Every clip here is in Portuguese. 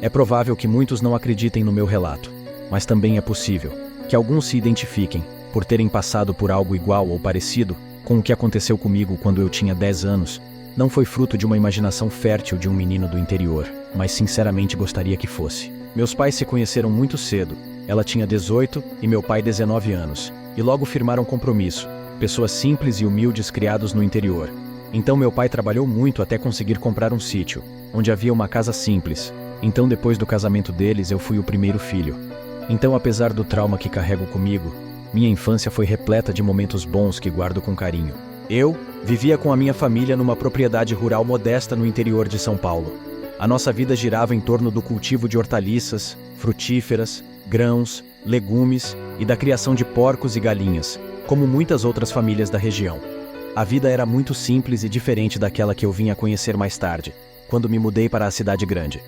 É provável que muitos não acreditem no meu relato, mas também é possível que alguns se identifiquem por terem passado por algo igual ou parecido com o que aconteceu comigo quando eu tinha 10 anos. Não foi fruto de uma imaginação fértil de um menino do interior, mas sinceramente gostaria que fosse. Meus pais se conheceram muito cedo. Ela tinha 18 e meu pai 19 anos, e logo firmaram compromisso, pessoas simples e humildes criados no interior. Então meu pai trabalhou muito até conseguir comprar um sítio, onde havia uma casa simples. Então depois do casamento deles eu fui o primeiro filho. Então, apesar do trauma que carrego comigo, minha infância foi repleta de momentos bons que guardo com carinho. Eu vivia com a minha família numa propriedade rural modesta no interior de São Paulo. A nossa vida girava em torno do cultivo de hortaliças, frutíferas, grãos, legumes e da criação de porcos e galinhas, como muitas outras famílias da região. A vida era muito simples e diferente daquela que eu vinha conhecer mais tarde, quando me mudei para a cidade grande.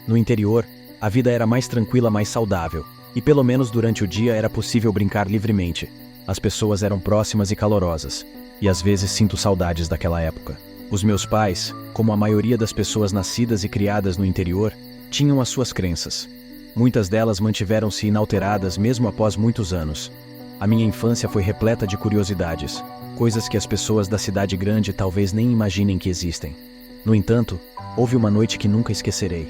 No interior, a vida era mais tranquila, mais saudável, e pelo menos durante o dia era possível brincar livremente. As pessoas eram próximas e calorosas, e às vezes sinto saudades daquela época. Os meus pais, como a maioria das pessoas nascidas e criadas no interior, tinham as suas crenças. Muitas delas mantiveram-se inalteradas mesmo após muitos anos. A minha infância foi repleta de curiosidades, coisas que as pessoas da cidade grande talvez nem imaginem que existem. No entanto, houve uma noite que nunca esquecerei.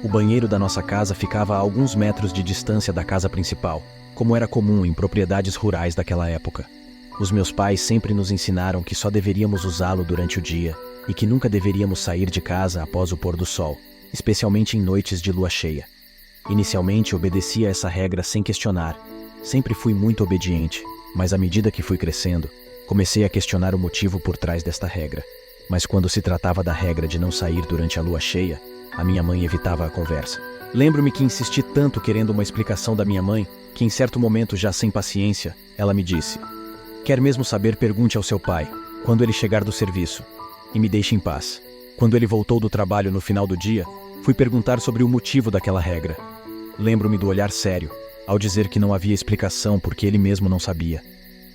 O banheiro da nossa casa ficava a alguns metros de distância da casa principal, como era comum em propriedades rurais daquela época. Os meus pais sempre nos ensinaram que só deveríamos usá-lo durante o dia e que nunca deveríamos sair de casa após o pôr do sol, especialmente em noites de lua cheia. Inicialmente obedecia a essa regra sem questionar. Sempre fui muito obediente, mas à medida que fui crescendo, comecei a questionar o motivo por trás desta regra. Mas quando se tratava da regra de não sair durante a lua cheia, a minha mãe evitava a conversa. Lembro-me que insisti tanto querendo uma explicação da minha mãe, que em certo momento, já sem paciência, ela me disse: "Quer mesmo saber, pergunte ao seu pai, quando ele chegar do serviço, e me deixe em paz." Quando ele voltou do trabalho no final do dia, fui perguntar sobre o motivo daquela regra. Lembro-me do olhar sério, ao dizer que não havia explicação porque ele mesmo não sabia.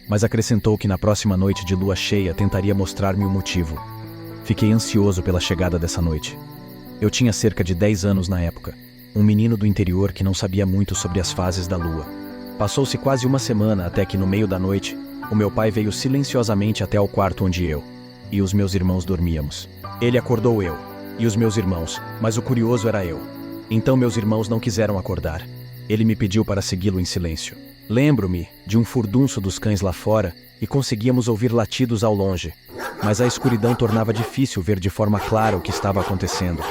Mas acrescentou que na próxima noite de lua cheia tentaria mostrar-me o motivo. Fiquei ansioso pela chegada dessa noite. Eu tinha cerca de 10 anos na época, um menino do interior que não sabia muito sobre as fases da lua. Passou-se quase uma semana até que, no meio da noite, o meu pai veio silenciosamente até ao quarto onde eu e os meus irmãos dormíamos. Ele acordou eu e os meus irmãos, mas o curioso era eu. Então meus irmãos não quiseram acordar. Ele me pediu para segui-lo em silêncio. Lembro-me de um furdunço dos cães lá fora e conseguíamos ouvir latidos ao longe, mas a escuridão tornava difícil ver de forma clara o que estava acontecendo.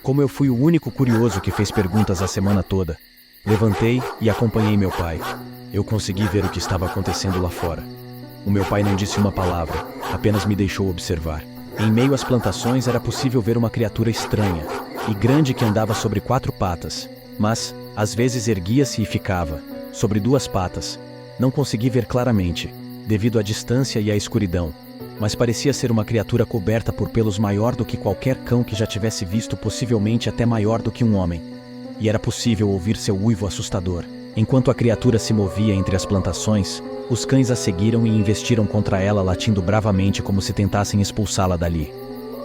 Como eu fui o único curioso que fez perguntas a semana toda, levantei e acompanhei meu pai. Eu consegui ver o que estava acontecendo lá fora. O meu pai não disse uma palavra, apenas me deixou observar. Em meio às plantações era possível ver uma criatura estranha e grande que andava sobre 4 patas, mas, às vezes erguia-se e ficava sobre 2 patas. Não consegui ver claramente, devido à distância e à escuridão, mas parecia ser uma criatura coberta por pelos maior do que qualquer cão que já tivesse visto, possivelmente até maior do que um homem. E era possível ouvir seu uivo assustador. Enquanto a criatura se movia entre as plantações, os cães a seguiram e investiram contra ela, latindo bravamente como se tentassem expulsá-la dali.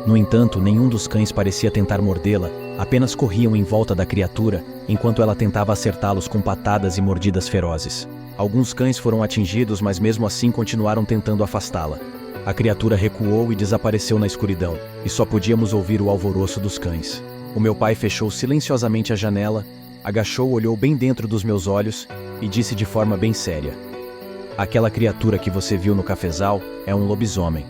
No entanto, nenhum dos cães parecia tentar mordê-la, apenas corriam em volta da criatura, enquanto ela tentava acertá-los com patadas e mordidas ferozes. Alguns cães foram atingidos, mas mesmo assim continuaram tentando afastá-la. A criatura recuou e desapareceu na escuridão, e só podíamos ouvir o alvoroço dos cães. O meu pai fechou silenciosamente a janela, agachou, olhou bem dentro dos meus olhos e disse de forma bem séria: "Aquela criatura que você viu no cafezal é um lobisomem.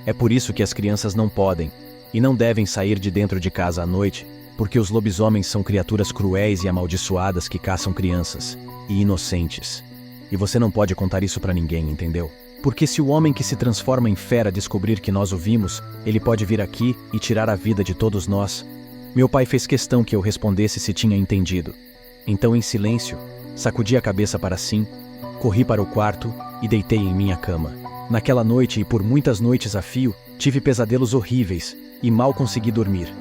É por isso que as crianças não podem e não devem sair de dentro de casa à noite, porque os lobisomens são criaturas cruéis e amaldiçoadas que caçam crianças e inocentes. E você não pode contar isso pra ninguém, entendeu? Porque se o homem que se transforma em fera descobrir que nós o vimos, ele pode vir aqui e tirar a vida de todos nós." Meu pai fez questão que eu respondesse se tinha entendido. Então, em silêncio, sacudi a cabeça para sim, corri para o quarto e deitei em minha cama. Naquela noite e por muitas noites a fio, tive pesadelos horríveis e mal consegui dormir.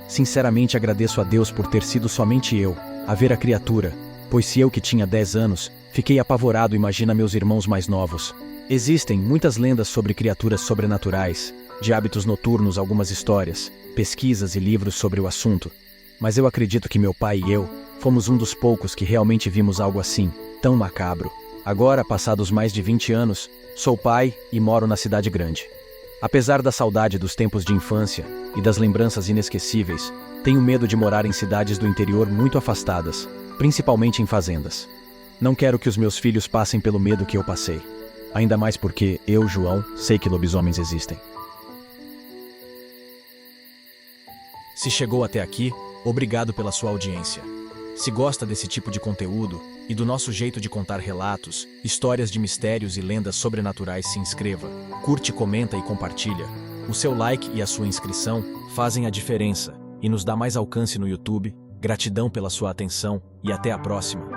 Sinceramente agradeço a Deus por ter sido somente eu a ver a criatura, Pois se eu que tinha 10 anos, fiquei apavorado, imagina meus irmãos mais novos. Existem muitas lendas sobre criaturas sobrenaturais, de hábitos noturnos, algumas histórias, pesquisas e livros sobre o assunto. Mas eu acredito que meu pai e eu fomos um dos poucos que realmente vimos algo assim, tão macabro. Agora, passados mais de 20 anos, sou pai e moro na cidade grande. Apesar da saudade dos tempos de infância e das lembranças inesquecíveis, tenho medo de morar em cidades do interior muito afastadas, principalmente em fazendas. Não quero que os meus filhos passem pelo medo que eu passei. Ainda mais porque eu, João, sei que lobisomens existem. Se chegou até aqui, obrigado pela sua audiência. Se gosta desse tipo de conteúdo e do nosso jeito de contar relatos, histórias de mistérios e lendas sobrenaturais, se inscreva, curte, comenta e compartilha. O seu like e a sua inscrição fazem a diferença e nos dá mais alcance no YouTube. Gratidão pela sua atenção e até a próxima.